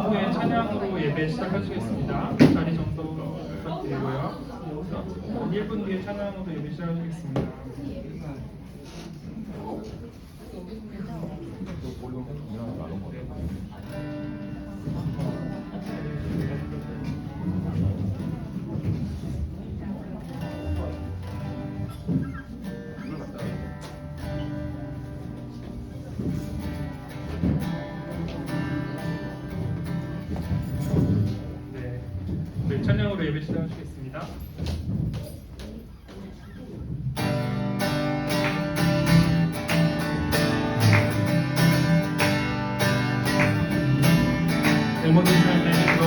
후에 찬양으로 예배 시작하시겠습니다. 자리 정도 부탁드리고요. 1분 뒤에 찬양으로 예배 시작하시겠습니다. 네, 찬양으로 예배 시작하시겠습니다. 내 모든 삶의 행동,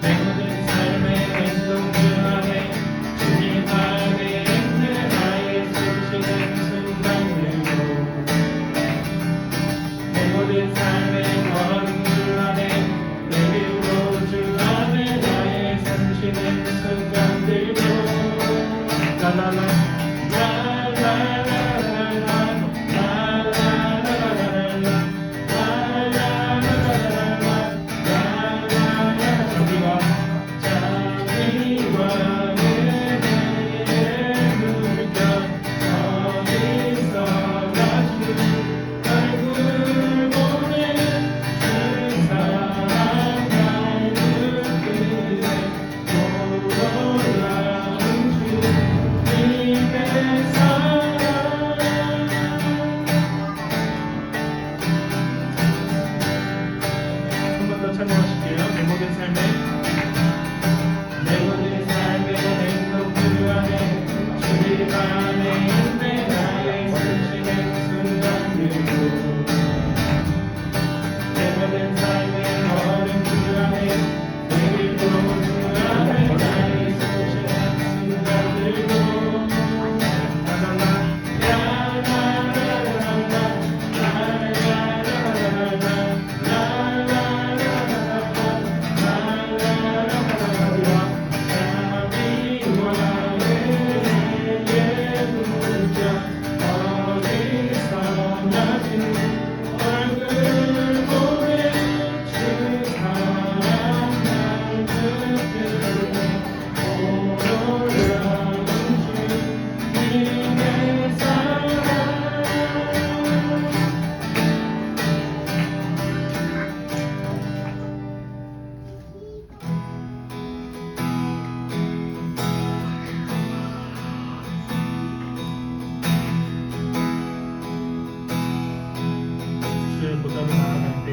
내 모든 삶의 행동 주 안에 주님 안에 있는 나의 숨쉬는 순간들도 내 모든 삶의 걸음 주 안에 내 길도 주 안에 나의 숨쉬는 순간들도 라라라 찬양하실게요. 내 모든 삶의 행동 주 안에 주님 안에 있네 나의 숨쉬는 순간들도 내 모든 삶의 걸음 주 안에 내 길도 주 안에 나의 숨쉬는 순간들도 보답을 나아갈 때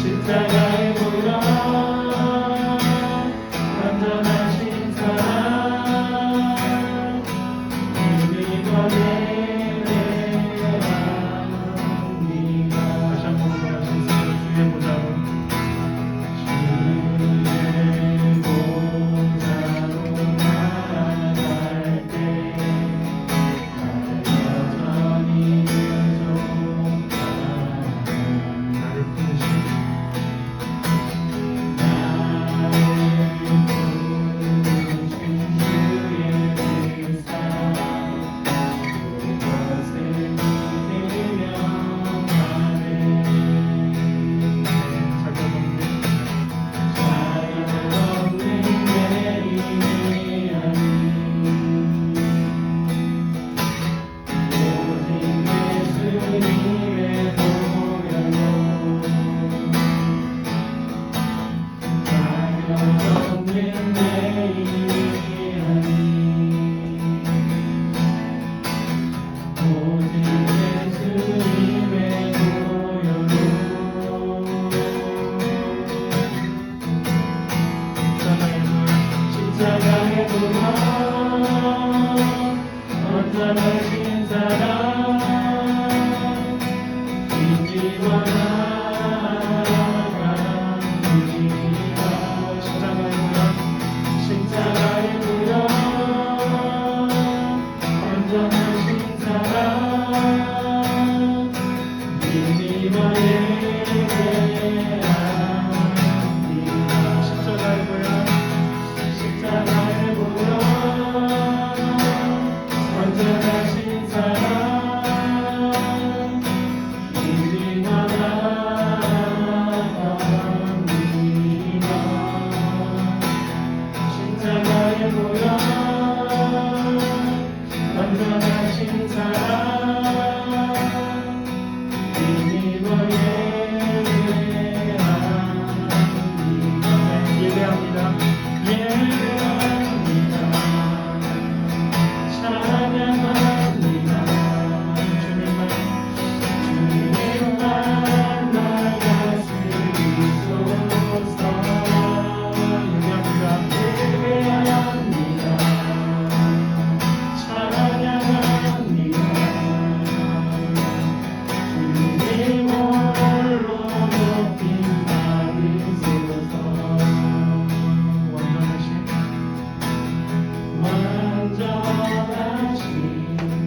십자가에 보여 완전하신 사랑 우리가 예배합니다. 다시 한번 고백하시겠습니다. 주의 보좌로 나아갈 때 되신 사랑 잊지 말아갑니다. 십자가의 무덤 완전하신 사랑 믿음으로 예배합니다. 십자가의 무덤 완전하신 사랑 믿음으로 나아갑니다. 십자가의 무덤 완전하신 사랑 믿음으로 예배합니다. 예배합니다. 찬양합니다. 주님만 나가 쓰소서. 예배합니다. 찬양합니다. 주님 홀로 높임 받으소서. 완전하신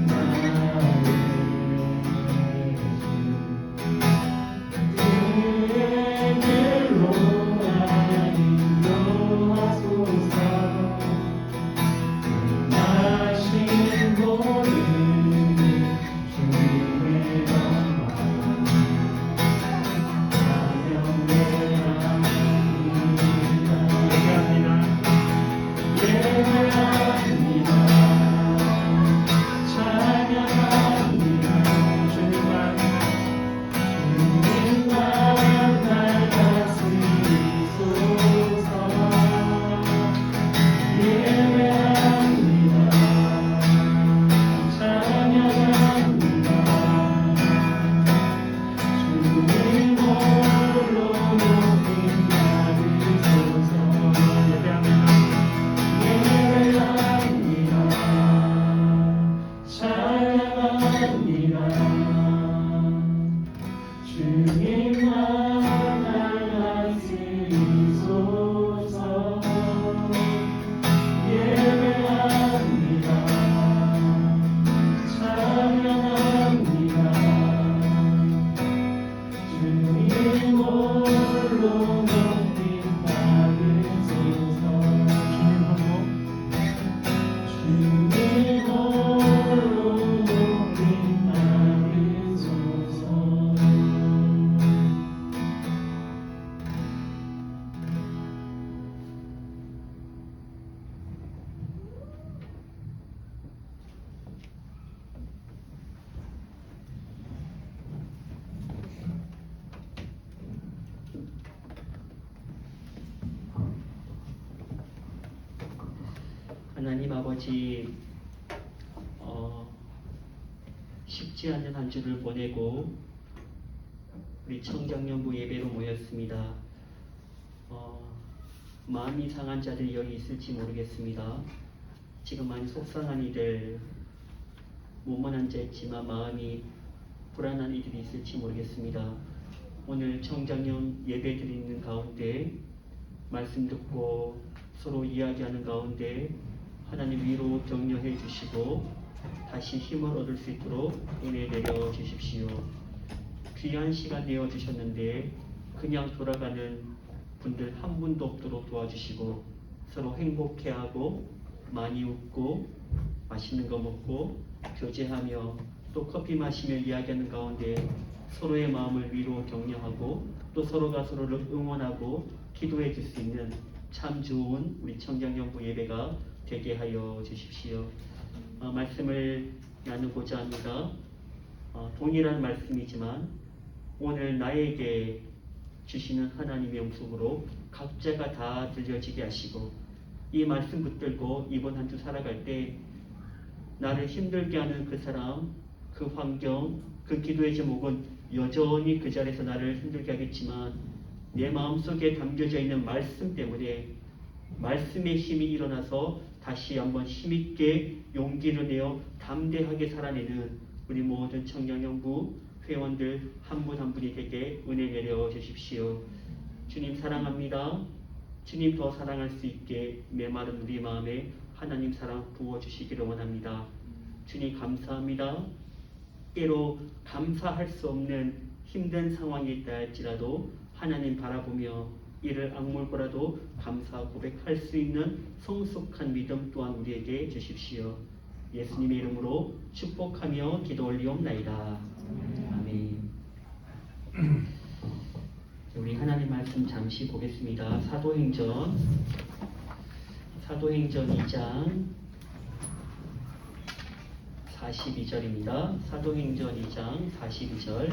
나의 그에게로 인도하소서. 나신 모든 주님의 영광 예배합니다. 찬양합니다. 주님만 날 다스리소서. 예배합니다. 찬양합니다. 주님 홀로 높임 받으소서. 예배합니다. 찬양합니다. 주님만 날 다스리소서. 예배합니다. 찬양합니다. 주님 홀로 높임 받으소서. 주님 홀로 높임 받으소서. 하나님 아버지, 쉽지 않은 한 주를 보내고 우리 청정연부 예배로 모였습니다. 마음이 상한 자들이 여기 있을지 모르겠습니다. 지금 많이 속상한 이들, 몸은 앉아있지만 마음이 불안한 이들이 있을지 모르겠습니다. 오늘 청정연 예배 드리는 가운데 말씀 듣고 서로 이야기하는 가운데 하나님 위로 격려해 주시고 다시 힘을 얻을 수 있도록 은혜 내려 주십시오. 귀한 시간 내어 주셨는데 그냥 돌아가는 분들 한 분도 없도록 도와주시고 서로 행복해하고 많이 웃고 맛있는 거 먹고 교제하며 또 커피 마시며 이야기하는 가운데 서로의 마음을 위로 격려하고 또 서로가 서로를 응원하고 기도해 줄 수 있는 참 좋은 우리 청정연부 예배가 되게 하여 주십시오. 말씀을 나누고자 합니다. 동일한 말씀이지만 오늘 나에게 주시는 하나님의 음성으로 각자가 다 들려지게 하시고 이 말씀 붙들고 이번 한 주 살아갈 때 나를 힘들게 하는 그 사람, 그 환경, 그 기도의 제목은 여전히 그 자리에서 나를 힘들게 하겠지만 내 마음속에 담겨져 있는 말씀 때문에 말씀의 힘이 일어나서 다시 한번 힘있게 용기를 내어 담대하게 살아내는 우리 모든 청년연구 회원들 한 분 한 분에게 은혜 내려 주십시오. 주님 사랑합니다. 주님 더 사랑할 수 있게 메마른 우리 마음에 하나님 사랑 부어주시기를 원합니다. 주님 감사합니다. 때로 감사할 수 없는 힘든 상황이 있다 할지라도 하나님 바라보며 이를 악물고라도 감사 고백할 수 있는 성숙한 믿음 또한 우리에게 주십시오. 예수님의 이름으로 축복하며 기도 올리옵나이다. 아멘. 우리 하나님 말씀 잠시 보겠습니다. 사도행전 2장 42절입니다. 사도행전 2장 42절.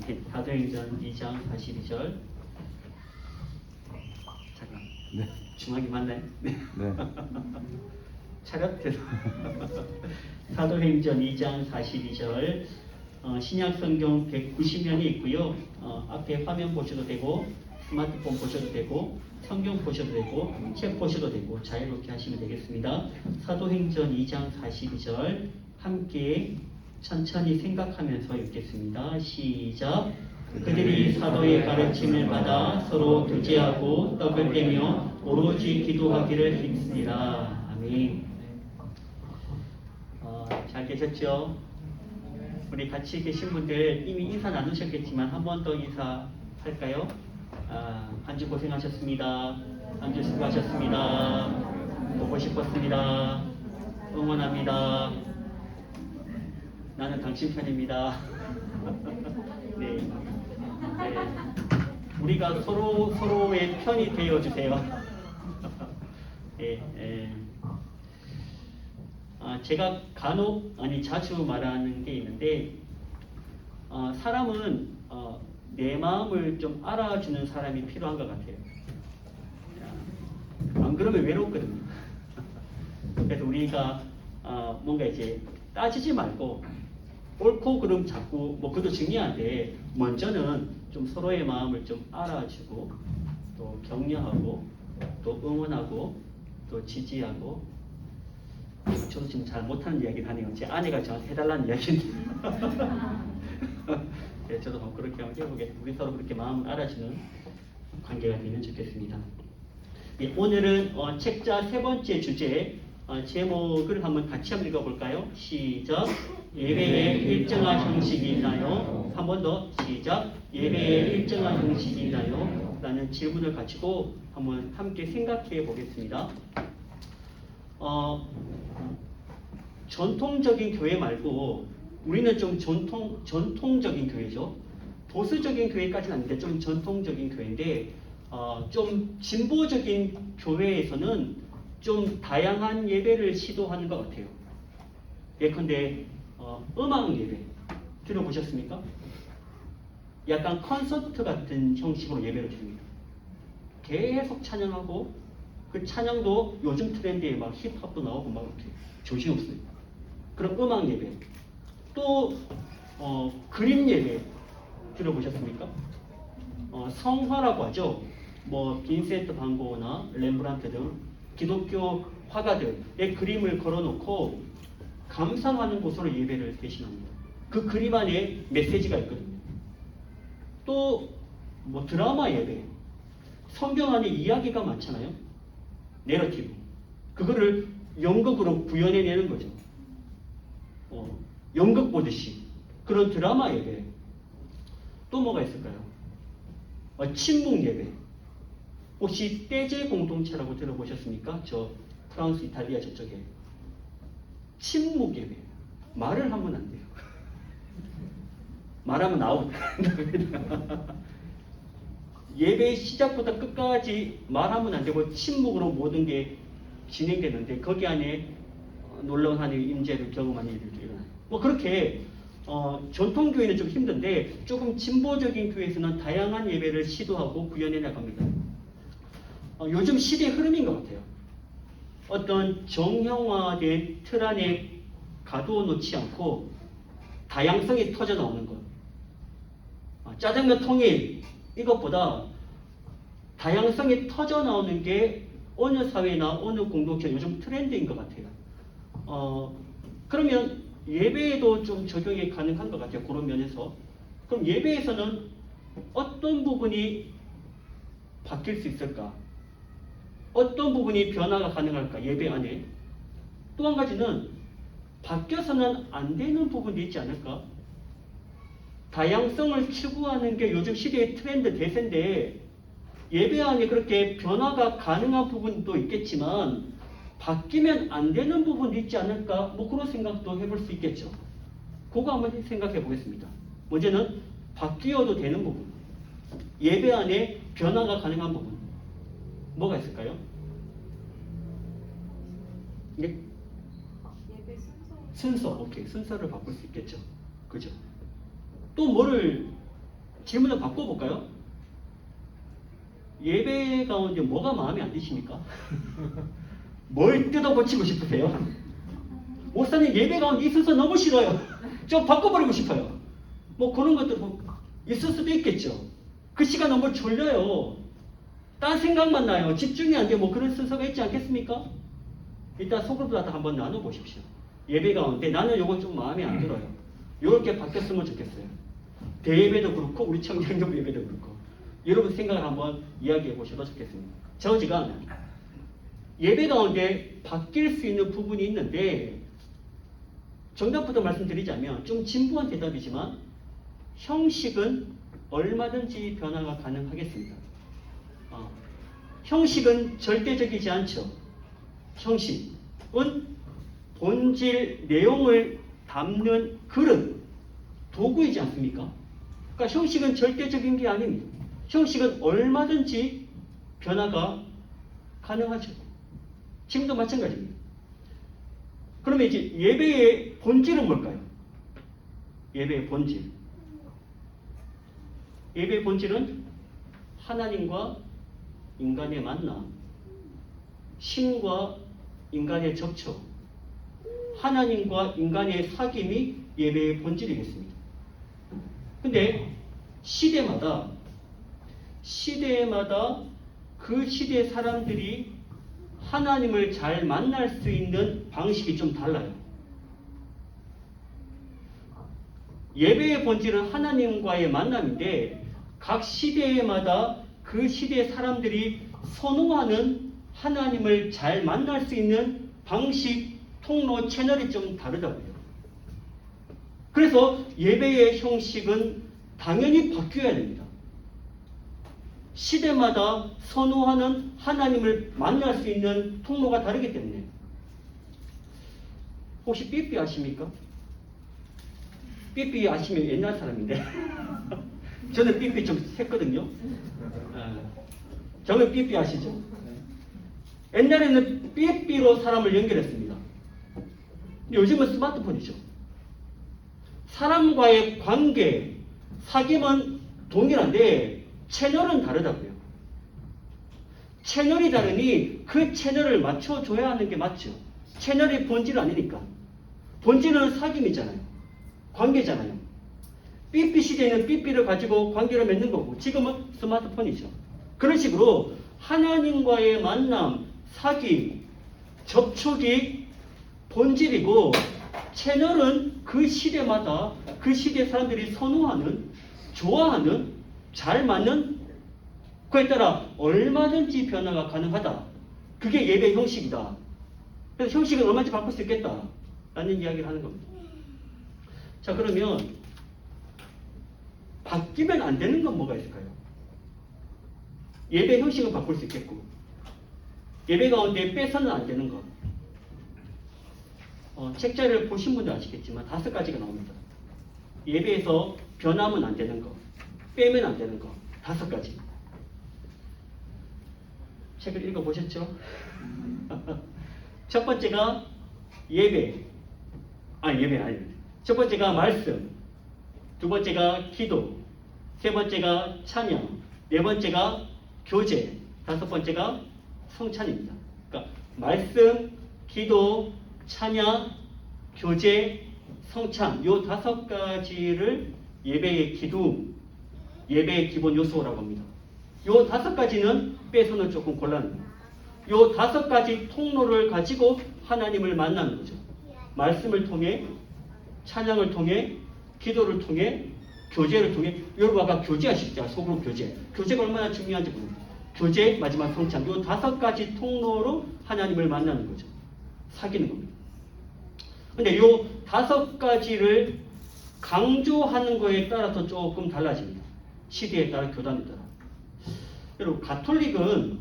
네, 사도행전 2장 42절. 잠깐. 네. 중학이 맞나요? 네. 네. 차렷해서. 사도행전 2장 42절. 신약성경 190면이 있고요. 앞에 화면 보셔도 되고 스마트폰 보셔도 되고 성경 보셔도 되고 책 보셔도 되고 자유롭게 하시면 되겠습니다. 사도행전 2장 42절 함께 천천히 생각하면서 읽겠습니다. 시작. 그들이 사도의 가르침을 받아 서로 교제하고 떡을 떼며 오로지 기도하기를 힘쓰니라. 아멘. 잘 계셨죠? 우리 같이 계신 분들 이미 인사 나누셨겠지만 한 번 더 인사할까요? 한 주 고생하셨습니다. 한 주 수고하셨습니다. 보고 싶었습니다. 응원합니다. 나는 당신 편입니다. 네. 우리가 서로의 편이 되어주세요. 네. 제가 자주 말하는 게 있는데, 사람은 내 마음을 좀 알아주는 사람이 필요한 것 같아요. 안 그러면 외롭거든요. 그래서 우리가 뭔가 이제 따지지 말고 옳고 그름 자꾸 그것도 중요한데 먼저는 좀 서로의 마음을 좀 알아주고 또 격려하고 또 응원하고 또 지지하고. 저도 지금 잘 못하는 이야기를 하네요. 제 아내가 저한테 해달라는 이야기인데. 네, 저도 그렇게 한번 해보겠습니다. 우리 서로 그렇게 마음을 알아주는 관계가 되면 좋겠습니다. 네, 오늘은 책자 세 번째 주제 제목을 한번 같이 한번 읽어볼까요? 시작. 예배에 일정한 형식이 있나요? 한 번 더 시작. 예배에 일정한 형식이 있나요? 라는 질문을 가지고 한번 함께 생각해 보겠습니다. 전통적인 교회 말고 우리는 좀 전통적인 교회죠. 보수적인 교회까지는 아닌데 좀 전통적인 교회인데 좀 진보적인 교회에서는 좀 다양한 예배를 시도하는 것 같아요. 예컨대 음악 예배 들어보셨습니까? 약간 콘서트 같은 형식으로 예배를 드립니다. 계속 찬양하고 그 찬양도 요즘 트렌드에 막 힙합도 나오고 막 이렇게 정신없어요. 그럼 음악 예배. 또 그림 예배 들어보셨습니까? 성화라고 하죠. 빈센트 반 고흐나 렘브란트 등 기독교 화가들의 그림을 걸어놓고 감상하는 곳으로 예배를 대신합니다. 그 그림 안에 메시지가 있거든요. 또 드라마 예배. 성경 안에 이야기가 많잖아요. 내러티브. 그거를 연극으로 구현해내는 거죠. 연극 보듯이. 그런 드라마 예배. 또 뭐가 있을까요? 침묵 예배. 혹시 떼제 공동체라고 들어보셨습니까? 저 프랑스, 이탈리아 저쪽에. 침묵 예배. 말을 하면 안 돼요. 말하면 아웃. 예배 시작부터 끝까지 말하면 안 되고 침묵으로 모든 게 진행되는데 거기 안에 놀라운 하나님의 임재를 경험하는 일들이 일어나요. 그렇게 전통교회는 좀 힘든데 조금 진보적인 교회에서는 다양한 예배를 시도하고 구현해 나갑니다. 요즘 시대의 흐름인 것 같아요. 어떤 정형화된 틀 안에 가두어 놓지 않고 다양성이 터져 나오는 것. 짜장면 통일 이것보다 다양성이 터져 나오는 게 어느 사회나 어느 공동체 요즘 트렌드인 것 같아요. 그러면 예배에도 좀 적용이 가능한 것 같아요. 그런 면에서. 그럼 예배에서는 어떤 부분이 바뀔 수 있을까? 어떤 부분이 변화가 가능할까? 예배 안에. 또 한 가지는 바뀌어서는 안 되는 부분도 있지 않을까? 다양성을 추구하는 게 요즘 시대의 트렌드 대세인데 예배 안에 그렇게 변화가 가능한 부분도 있겠지만 바뀌면 안 되는 부분도 있지 않을까? 뭐 그런 생각도 해볼 수 있겠죠. 그거 한번 생각해 보겠습니다. 문제는 바뀌어도 되는 부분. 예배 안에 변화가 가능한 부분. 뭐가 있을까요? 네? 예배 순서. 순서. 오케이. 순서를 바꿀 수 있겠죠. 그죠? 또 뭐를 질문을 바꿔볼까요? 예배 가운데 뭐가 마음에 안 드십니까? 뭘 뜯어 고치고 싶으세요? 목사님 예배 가운데 이 순서 너무 싫어요. 좀 바꿔버리고 싶어요. 뭐 그런 것들 있을 수도 있겠죠. 그 시간 너무 졸려요. 딴 생각만 나요. 집중이 안 돼. 뭐 그런 순서가 있지 않겠습니까? 일단 속으로 다 한번 나눠보십시오. 예배 가운데 나는 요거 좀 마음에 안 들어요. 요렇게 바뀌었으면 좋겠어요. 대예배도 그렇고 우리 청년부 예배도 그렇고 여러분 생각을 한번 이야기해 보셔도 좋겠습니다. 저 어지간 예배 가운데 바뀔 수 있는 부분이 있는데 정답부터 말씀드리자면 좀 진부한 대답이지만 형식은 얼마든지 변화가 가능하겠습니다. 형식은 절대적이지 않죠. 형식은 본질 내용을 담는 그릇, 도구이지 않습니까? 그러니까 형식은 절대적인 게 아닙니다. 형식은 얼마든지 변화가 가능하죠. 지금도 마찬가지입니다. 그러면 이제 예배의 본질은 뭘까요? 예배의 본질. 예배의 본질은 하나님과 인간의 만남, 신과 인간의 접촉, 하나님과 인간의 사귐이 예배의 본질이겠습니다. 근데 시대마다 그 시대 사람들이 하나님을 잘 만날 수 있는 방식이 좀 달라요. 예배의 본질은 하나님과의 만남인데 각 시대마다 그 시대 사람들이 선호하는 하나님을 잘 만날 수 있는 방식, 통로, 채널이 좀 다르다고요. 그래서 예배의 형식은 당연히 바뀌어야 됩니다. 시대마다 선호하는 하나님을 만날 수 있는 통로가 다르기 때문에. 혹시 삐삐 아십니까? 삐삐 아시면 옛날 사람인데 저는 삐삐 좀 했거든요. 저는 삐삐 아시죠? 옛날에는 삐삐로 사람을 연결했습니다. 요즘은 스마트폰이죠. 사람과의 관계, 사귐은 동일한데 채널은 다르다고요. 채널이 다르니 그 채널을 맞춰줘야 하는 게 맞죠. 채널의 본질은 아니니까. 본질은 사귐이잖아요. 관계잖아요. 삐삐 시대에는 삐삐를 가지고 관계를 맺는 거고 지금은 스마트폰이죠. 그런 식으로 하나님과의 만남, 사귐, 접촉이 본질이고 채널은 그 시대마다 그 시대 사람들이 선호하는, 좋아하는, 잘 맞는 그에 따라 얼마든지 변화가 가능하다. 그게 예배 형식이다. 그래서 형식은 얼마든지 바꿀 수 있겠다. 라는 이야기를 하는 겁니다. 자, 그러면 바뀌면 안 되는 건 뭐가 있을까요? 예배 형식은 바꿀 수 있겠고 예배 가운데 빼서는 안 되는 것. 책자를 보신 분들 아시겠지만 5가지가 나옵니다. 예배에서 변하면 안 되는 것, 빼면 안 되는 것, 5가지. 책을 읽어보셨죠? 첫 번째가 예배. 예배 아닙니다. 첫 번째가 말씀, 두 번째가 기도, 세 번째가 찬양, 네 번째가 교제, 5번째가 성찬입니다. 그러니까 말씀, 기도, 찬양, 교제, 성찬 요 5가지를 예배의 기둥, 예배의 기본 요소라고 합니다. 요 5가지는 빼서는 조금 곤란해요. 요 5가지 통로를 가지고 하나님을 만나는 거죠. 말씀을 통해, 찬양을 통해, 기도를 통해, 교제를 통해. 여러분 아까 교제하시죠. 소그룹 교제. 교제가 얼마나 중요한지 모릅니다. 교제, 마지막 성찬. 요 5가지 통로로 하나님을 만나는 거죠. 사귀는 겁니다. 근데 요 5가지를 강조하는 거에 따라서 조금 달라집니다. 시대에 따라, 교단에 따라. 여러분 가톨릭은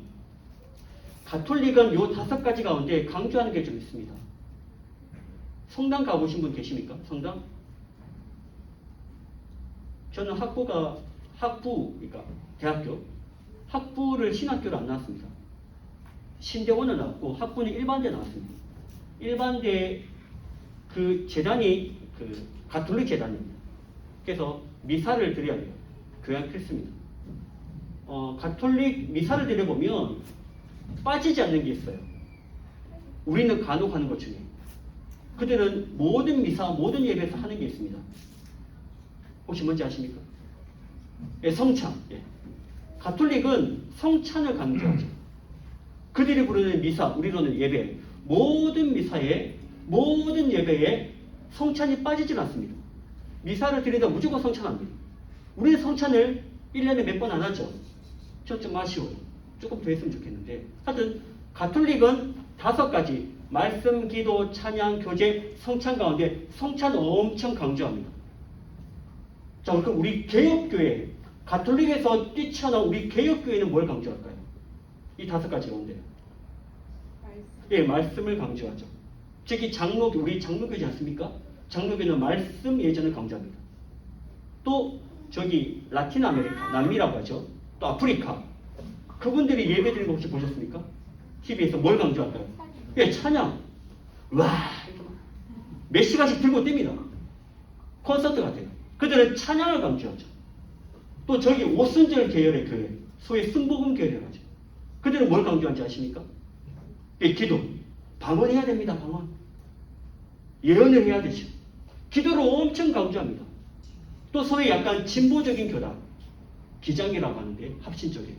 요 5가지 가운데 강조하는 게 좀 있습니다. 성당 가보신 분 계십니까? 성당? 저는 그러니까 대학교 학부를 신학교로 안 나왔습니다. 신대원을 나왔고 학부는 일반대 나왔습니다. 일반대 그 재단이 그 가톨릭 재단입니다. 그래서 미사를 드려야 돼요. 교양 필수입니다. 가톨릭 미사를 드려보면 빠지지 않는 게 있어요. 우리는 간혹하는 것 중에. 그들은 모든 미사, 모든 예배에서 하는 게 있습니다. 혹시 뭔지 아십니까? 예, 성찬. 예. 가톨릭은 성찬을 강조하죠. 그들이 부르는 미사, 우리로는 예배. 모든 미사에, 모든 예배에 성찬이 빠지질 않습니다. 미사를 드리다 무조건 성찬합니다. 우리는 성찬을 1년에 몇 번 안 하죠. 저 좀 아쉬워요. 조금 더 했으면 좋겠는데. 하여튼 가톨릭은 5가지 말씀, 기도, 찬양, 교제, 성찬 가운데 성찬 엄청 강조합니다. 자, 그럼 우리 개혁교회, 가톨릭에서 뛰쳐나온 우리 개혁교회는 뭘 강조할까요? 이 5가지 가운데. 예, 말씀을 강조하죠. 특히 장로교, 우리 장로교지 않습니까? 장로교는 말씀 예전을 강조합니다. 또 저기 라틴 아메리카, 남미라고 하죠. 또 아프리카. 그분들이 예배드리는 거 혹시 보셨습니까? TV에서 뭘 강조할까요? 예, 찬양. 와, 몇 시간씩 들고 뗍니다. 콘서트 같아요. 그들은 찬양을 강조하죠. 또 저기 오순절 계열의 교회, 소위 승복음 교회를 하죠. 그들은 뭘 강조하는지 아십니까? 예, 기도. 방언해야 됩니다. 방언. 예언을 해야 되죠. 기도를 엄청 강조합니다. 또 소위 약간 진보적인 교단, 기장이라고 하는데 합신 쪽에.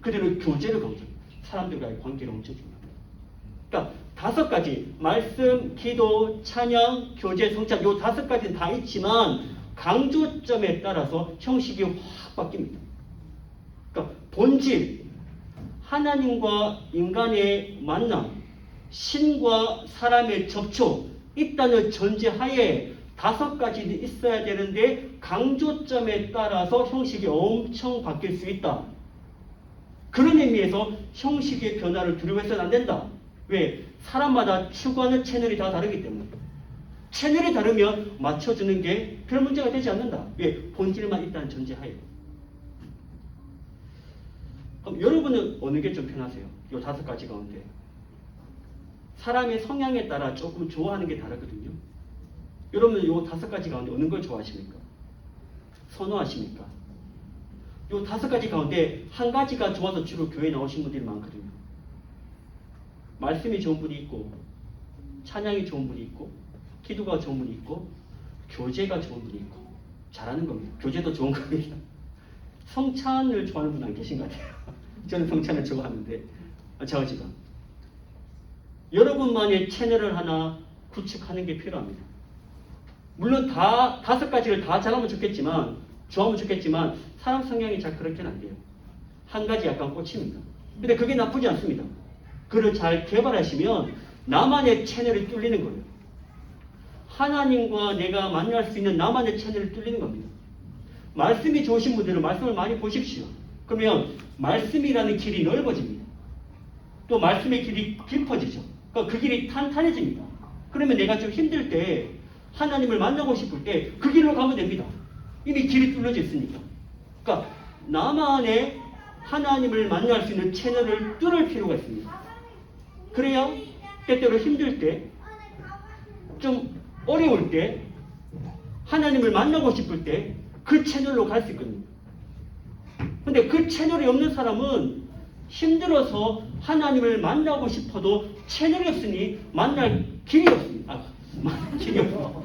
그들은 교제를 강조합니다. 사람들과의 관계를 엄청 중요합니다. 그러니까 5가지 말씀, 기도, 찬양, 교제, 성찬 요 5가지는 다 있지만 강조점에 따라서 형식이 확 바뀝니다. 그러니까 본질, 하나님과 인간의 만남, 신과 사람의 접촉 있다는 전제하에 5가지는 있어야 되는데 강조점에 따라서 형식이 엄청 바뀔 수 있다. 그런 의미에서 형식의 변화를 두려워해서는 안 된다. 왜? 사람마다 추구하는 채널이 다 다르기 때문에. 채널이 다르면 맞춰주는 게 별 문제가 되지 않는다. 왜? 본질만 있다는 전제하에. 그럼 여러분은 어느 게 좀 편하세요? 이 5가지 가운데. 사람의 성향에 따라 조금 좋아하는 게 다르거든요. 여러분은 이 5가지 가운데 어느 걸 좋아하십니까? 선호하십니까? 이 5가지 가운데 한 가지가 좋아서 주로 교회에 나오신 분들이 많거든요. 말씀이 좋은 분이 있고, 찬양이 좋은 분이 있고, 기도가 좋은 분이 있고, 교제가 좋은 분이 있고, 잘하는 겁니다. 교제도 좋은 겁니다. 성찬을 좋아하는 분 안 계신 것 같아요. 저는 성찬을 좋아하는데, 저지가. 여러분만의 채널을 하나 구축하는 게 필요합니다. 물론 다 5가지를 다 잘하면 좋겠지만, 좋아하면 좋겠지만 사람 성향이 잘 그렇게는 안 돼요. 한 가지 약간 꽂힙니다. 근데 그게 나쁘지 않습니다. 그걸 잘 개발하시면 나만의 채널이 뚫리는 거예요. 하나님과 내가 만날 수 있는 나만의 채널이 뚫리는 겁니다. 말씀이 좋으신 분들은 말씀을 많이 보십시오. 그러면 말씀이라는 길이 넓어집니다. 또 말씀의 길이 깊어지죠. 그러니까 그 길이 탄탄해집니다. 그러면 내가 좀 힘들 때 하나님을 만나고 싶을 때 그 길로 가면 됩니다. 이미 길이 뚫려져 있으니까. 그러니까 나만의 하나님을 만날 수 있는 채널을 뚫을 필요가 있습니다. 그래야 때때로 힘들 때, 좀 어려울 때, 하나님을 만나고 싶을 때 그 채널로 갈 수 있거든요. 근데 그 채널이 없는 사람은 힘들어서 하나님을 만나고 싶어도 채널이 없으니 만날 길이 없습니다. 만날 길이 없습니다.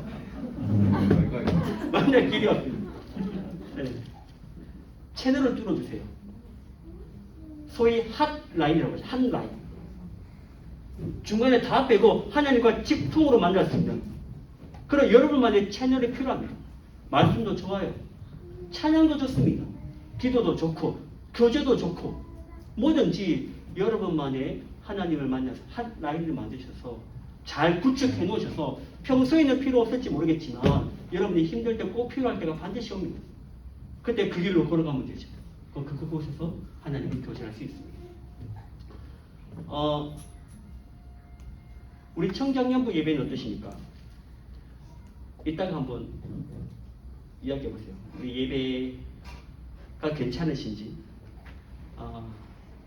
만날 길이 없습니다. 네. 채널을 뚫어주세요. 소위 핫 라인이라고 하죠. 한 라인. 중간에 다 빼고 하나님과 직통으로 만날 수 있는 그런 여러분만의 채널이 필요합니다. 말씀도 좋아요. 찬양도 좋습니다. 기도도 좋고 교제도 좋고 뭐든지 여러분만의 하나님을 만나서 한 라인을 만드셔서 잘 구축해 놓으셔서 평소에는 필요 없을지 모르겠지만 여러분이 힘들 때 꼭 필요할 때가 반드시 옵니다. 그때 그 길로 걸어가면 되죠. 그곳에서 하나님과 교제할 수 있습니다. 우리 청장년부 예배는 어떠십니까? 이따가 한번 이야기해 보세요. 우리 예배가 괜찮으신지,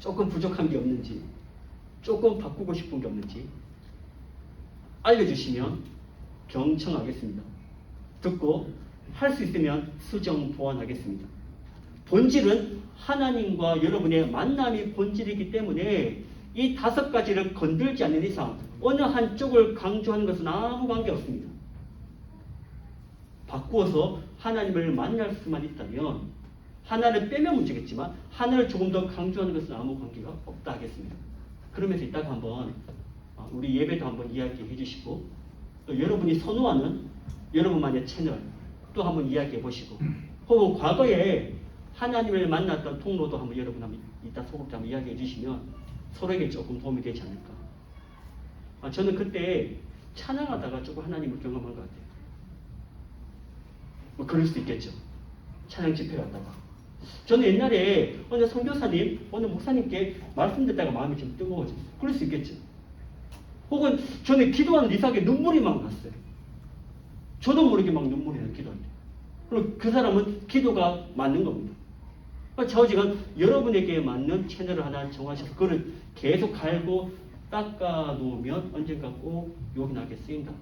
조금 부족한 게 없는지, 조금 바꾸고 싶은 게 없는지 알려주시면 경청하겠습니다. 듣고 할 수 있으면 수정 보완하겠습니다. 본질은 하나님과 여러분의 만남이 본질이기 때문에 이 5가지를 건들지 않는 이상 어느 한쪽을 강조하는 것은 아무 관계 없습니다. 바꾸어서 하나님을 만날 수만 있다면 하나를 빼면 문제겠지만 하나를 조금 더 강조하는 것은 아무 관계가 없다 하겠습니다. 그러면서 이따가 한번 우리 예배도 한번 이야기해 주시고 또 여러분이 선호하는 여러분만의 채널 또 한번 이야기해 보시고 혹은 과거에 하나님을 만났던 통로도 한번 여러분 한번 이따 소극 한번 이야기해 주시면 서로에게 조금 도움이 되지 않을까. 저는 그때 찬양하다가 조금 하나님을 경험한 것 같아요. 뭐 그럴 수 있겠죠. 찬양 집회 갔다가. 저는 옛날에 어느 선교사님, 어느 목사님께 말씀 듣다가 마음이 좀 뜨거워졌어요. 그럴 수 있겠죠. 혹은 저는 기도하는 이삭에 눈물이 막 났어요. 저도 모르게 막 눈물이 나요, 기도할 때. 그럼 그 사람은 기도가 맞는 겁니다. 좌우지간 여러분에게 맞는 채널을 하나 정하셔서 그걸 계속 갈고 닦아 놓으면 언젠가 꼭 요긴하게 쓰인다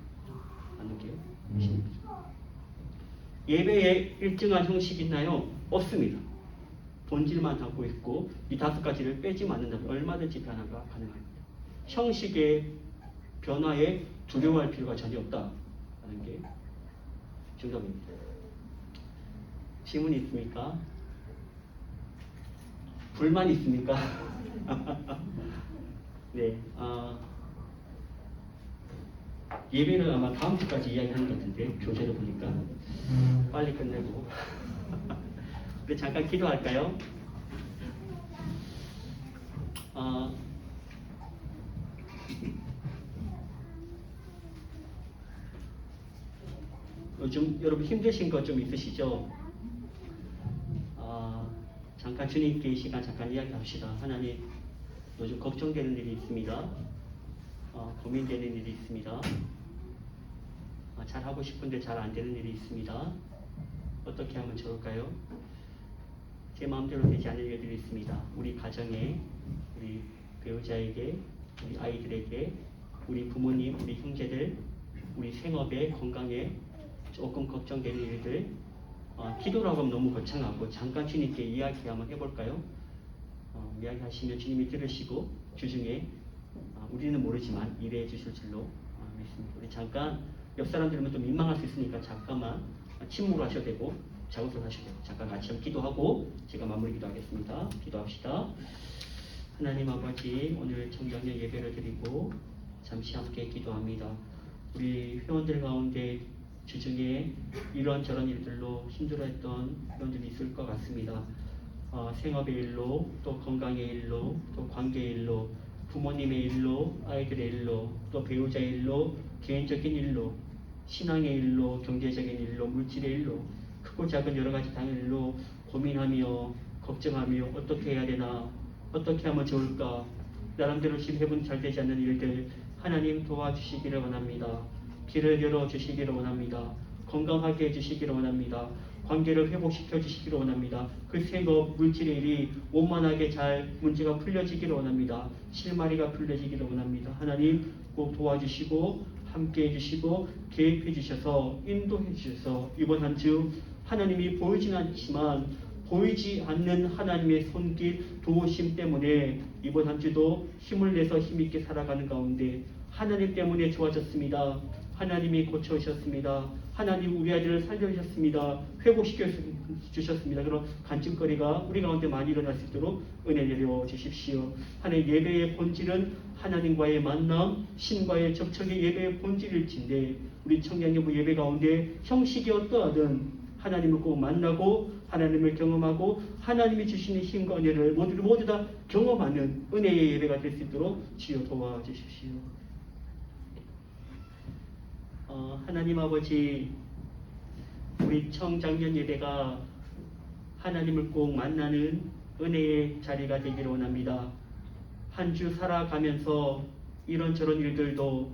하는 게 핵심입니다. 예배에 일정한 형식이 있나요? 없습니다. 본질만 담고 있고 이 5가지를 빼지만 않는다면 얼마든지 변화가 가능합니다. 형식의 변화에 두려워할 필요가 전혀 없다는 게 정답입니다. 질문 있습니까? 불만 있습니까? 네, 예배는 아마 다음 주까지 이야기하는 것 같은데 교재를 보니까 빨리 끝내고 우리 잠깐 기도할까요? 요즘 여러분 힘드신 거 좀 있으시죠? 잠깐 주님께 이 시간 잠깐 이야기합시다. 하나님, 요즘 걱정되는 일이 있습니다. 고민되는 일이 있습니다. 잘하고 싶은데 잘 안 되는 일이 있습니다. 어떻게 하면 좋을까요? 제 마음대로 되지 않는 일들이 있습니다. 우리 가정에, 우리 배우자에게, 우리 아이들에게, 우리 부모님, 우리 형제들, 우리 생업에, 건강에 조금 걱정되는 일들, 기도라고 하면 너무 거창하고 잠깐 주님께 이야기 한번 해볼까요? 이야기하시면 주님이 들으시고 주중에 우리는 모르지만 일해 주실 줄로 믿습니다. 우리 잠깐 옆 사람 들으면 좀 민망할 수 있으니까 잠깐만 침묵을 하셔도 되고 자고선 하셔도 되고 잠깐 같이 한번 기도하고 제가 마무리 기도하겠습니다. 기도합시다. 하나님 아버지, 오늘 청정년 예배를 드리고 잠시 함께 기도합니다. 우리 회원들 가운데 주중에 이런저런 일들로 힘들어했던 회원들이 있을 것 같습니다. 생업의 일로, 또 건강의 일로, 또 관계의 일로, 부모님의 일로, 아이들의 일로, 또 배우자의 일로, 개인적인 일로, 신앙의 일로, 경제적인 일로, 물질의 일로, 크고 작은 여러 가지 다양한 일로 고민하며 걱정하며 어떻게 해야 되나, 어떻게 하면 좋을까, 나름대로 지금 해본 잘 되지 않는 일들 하나님 도와주시기를 원합니다. 길을 열어주시기를 원합니다. 건강하게 해주시기를 원합니다. 관계를 회복시켜 주시기를 원합니다. 그 생업, 물질의 일이 원만하게 잘 문제가 풀려지기를 원합니다. 실마리가 풀려지기를 원합니다. 하나님 꼭 도와주시고 함께 해주시고 계획해 주셔서 인도해 주셔서 이번 한 주 하나님이 보이진 않지만 보이지 않는 하나님의 손길 도우심 때문에 이번 한 주도 힘을 내서 힘있게 살아가는 가운데 하나님 때문에 좋아졌습니다. 하나님이 고쳐주셨습니다. 하나님 우리 아들을 살려주셨습니다. 회복시켜 주셨습니다. 그런 간증거리가 우리 가운데 많이 일어날 수 있도록 은혜 내려 주십시오. 하나님 예배의 본질은 하나님과의 만남, 신과의 접촉의 예배의 본질일진데 우리 청년여부 예배 가운데 형식이 어떠하든 하나님을 꼭 만나고 하나님을 경험하고 하나님이 주시는 힘과 은혜를 모두 다 경험하는 은혜의 예배가 될 수 있도록 주여 도와주십시오. 하나님 아버지, 우리 청장년 예배가 하나님을 꼭 만나는 은혜의 자리가 되기를 원합니다. 한 주 살아가면서 이런저런 일들도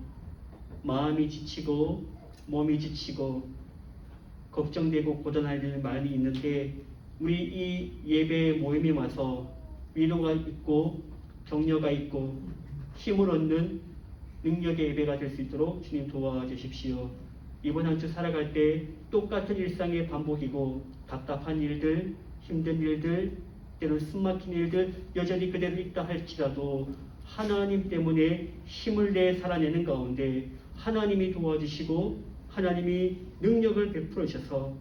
마음이 지치고 몸이 지치고 걱정되고 고단할 일 많이 있는데 우리 이 예배 모임에 와서 위로가 있고 격려가 있고 힘을 얻는 능력의 예배가 될 수 있도록 주님 도와주십시오. 이번 한 주 살아갈 때 똑같은 일상의 반복이고 답답한 일들, 힘든 일들, 때로는 숨막힌 일들 여전히 그대로 있다 할지라도 하나님 때문에 힘을 내 살아내는 가운데 하나님이 도와주시고 하나님이 능력을 베풀어 주셔서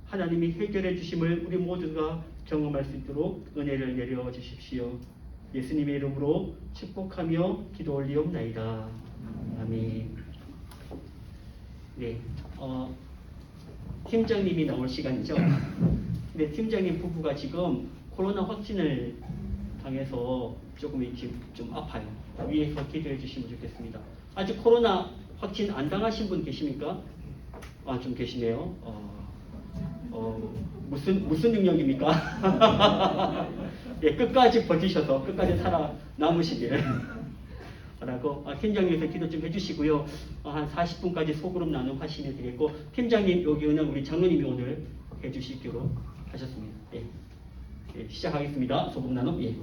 하나님이 해결해 주심을 우리 모두가 경험할 수 있도록 은혜를 내려 주십시오. 예수님의 이름으로 축복하며 기도 올리옵나이다. 아멘. 네, 팀장님이 나올 시간이죠. 근데 팀장님 부부가 지금 코로나 확진을 당해서 조금 좀 아파요. 위에서 기도해 주시면 좋겠습니다. 아직 코로나 확진 안 당하신 분 계십니까? 좀 계시네요. 무슨 능력입니까? 예, 끝까지 버티셔서 끝까지 살아남으시길 라고 팀장님께서 기도 좀 해주시고요. 한 40분까지 소그룹 나눔 하시면 되겠고 팀장님 여기는 우리 장로님이 오늘 해주시기로 하셨습니다. 예. 예, 시작하겠습니다. 소그룹 나눔. 예.